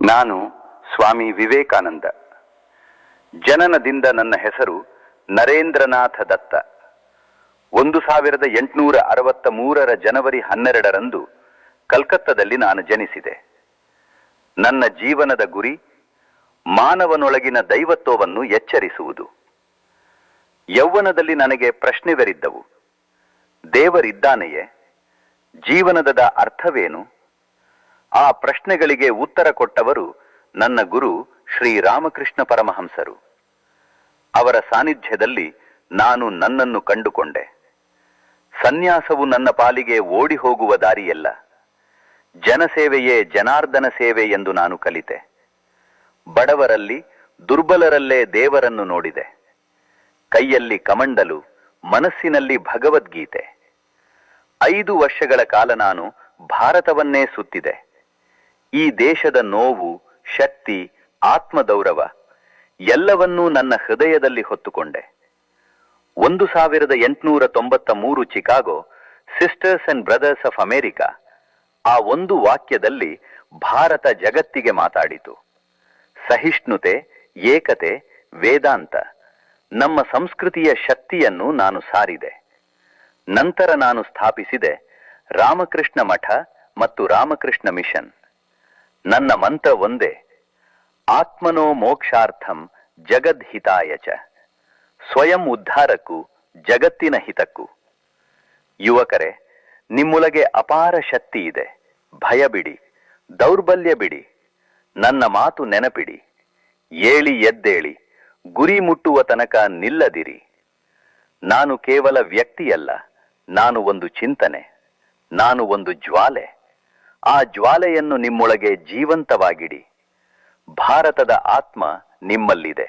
ನಾನು ಸ್ವಾಮಿ ವಿವೇಕಾನಂದ. ಜನನದಿಂದ ನನ್ನ ಹೆಸರು ನರೇಂದ್ರನಾಥ ದತ್ತ. 1863 ಜನವರಿ 12ರಂದು ಕಲ್ಕತ್ತಾದಲ್ಲಿ ನಾನು ಜನಿಸಿದೆ. ನನ್ನ ಜೀವನದ ಗುರಿ ಮಾನವನೊಳಗಿನ ದೈವತ್ವವನ್ನು ಎಚ್ಚರಿಸುವುದು. ಯೌವನದಲ್ಲಿ ನನಗೆ ಪ್ರಶ್ನೆಗಳಿದ್ದವು. ದೇವರಿದ್ದಾನೆಯೇ? ಜೀವನದ ಅರ್ಥವೇನು? ಆ ಪ್ರಶ್ನೆಗಳಿಗೆ ಉತ್ತರ ಕೊಟ್ಟವರು ನನ್ನ ಗುರು ಶ್ರೀ ರಾಮಕೃಷ್ಣ ಪರಮಹಂಸರು. ಅವರ ಸಾನ್ನಿಧ್ಯದಲ್ಲಿ ನಾನು ನನ್ನನ್ನು ಕಂಡುಕೊಂಡೆ. ಸನ್ಯಾಸವು ನನ್ನ ಪಾಲಿಗೆ ಓಡಿ ಹೋಗುವ ದಾರಿಯಲ್ಲ, ಜನಸೇವೆಯೇ ಜನಾರ್ದನ ಸೇವೆ ಎಂದು ನಾನು ಕಲಿತೆ. ಬಡವರಲ್ಲಿ, ದುರ್ಬಲರಲ್ಲೇ ದೇವರನ್ನು ನೋಡಿದೆ. ಕೈಯಲ್ಲಿ ಕಮಂಡಲು, ಮನಸ್ಸಿನಲ್ಲಿ ಭಗವದ್ಗೀತೆ. 5 ವರ್ಷಗಳ ಕಾಲ ನಾನು ಭಾರತವನ್ನೇ ಸುತ್ತಿದೆ. ಈ ದೇಶದ ನೋವು, ಶಕ್ತಿ, ಆತ್ಮಗೌರವ ಎಲ್ಲವನ್ನೂ ನನ್ನ ಹೃದಯದಲ್ಲಿ ಹೊತ್ತುಕೊಂಡೆ. 1893 Chicago sisters and brothers of America, ಆ ಒಂದು ವಾಕ್ಯದಲ್ಲಿ ಭಾರತ ಜಗತ್ತಿಗೆ ಮಾತಾಡಿತು. ಸಹಿಷ್ಣುತೆ, ಏಕತೆ, ವೇದಾಂತ, ನಮ್ಮ ಸಂಸ್ಕೃತಿಯ ಶಕ್ತಿಯನ್ನು ನಾನು ಸಾರಿದೆ. ನಂತರ ನಾನು ಸ್ಥಾಪಿಸಿದೆ ರಾಮಕೃಷ್ಣ ಮಠ ಮತ್ತು ರಾಮಕೃಷ್ಣ ಮಿಷನ್. ನನ್ನ ಮಂತ್ರ ಒಂದೇ: ಆತ್ಮನೋ ಮೋಕ್ಷಾರ್ಥಂ ಜಗದ್ಹಿತಾಯ ಚ. ಸ್ವಯಂ ಉದ್ಧಾರಕ್ಕೂ ಜಗತ್ತಿನ ಹಿತಕ್ಕೂ. ಯುವಕರೇ, ನಿಮ್ಮೊಳಗೆ ಅಪಾರ ಶಕ್ತಿ ಇದೆ. ಭಯ ಬಿಡಿ, ದೌರ್ಬಲ್ಯ ಬಿಡಿ, ನನ್ನ ಮಾತು ನೆನಪಿಡಿ. ಏಳಿ ಎದ್ದೇಳಿ, ಗುರಿ ಮುಟ್ಟುವ ತನಕ ನಿಲ್ಲದಿರಿ. ನಾನು ಕೇವಲ ವ್ಯಕ್ತಿಯಲ್ಲ, ನಾನು ಒಂದು ಚಿಂತನೆ, ನಾನು ಒಂದು ಜ್ವಾಲೆ. ಆ ಜ್ವಾಲೆಯನ್ನು ನಿಮ್ಮೊಳಗೆ ಜೀವಂತವಾಗಿಡಿ. ಭಾರತದ ಆತ್ಮ ನಿಮ್ಮಲ್ಲಿದೆ.